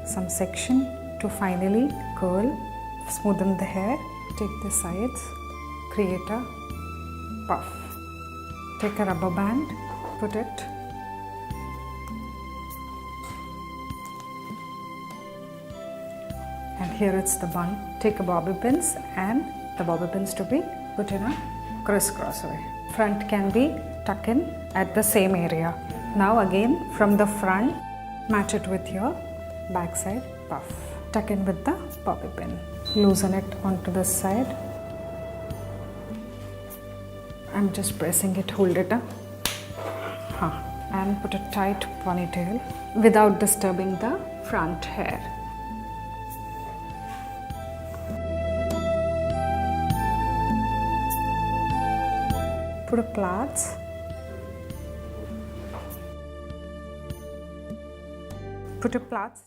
some section to finally curl, smoothen the hair. Take the sides, create a puff. Take a rubber band, put it. And here it's the bun. Take a bobby pins and the bobby pins to be put in a crisscross way. Front can be tucked in at the same area. Now again from the front, match it with your backside puff. Tuck in with the bobby pin. Loosen it onto the side. I'm just pressing it, hold it up. And put a tight ponytail without disturbing the front hair. Put a plaits. Put a plaits.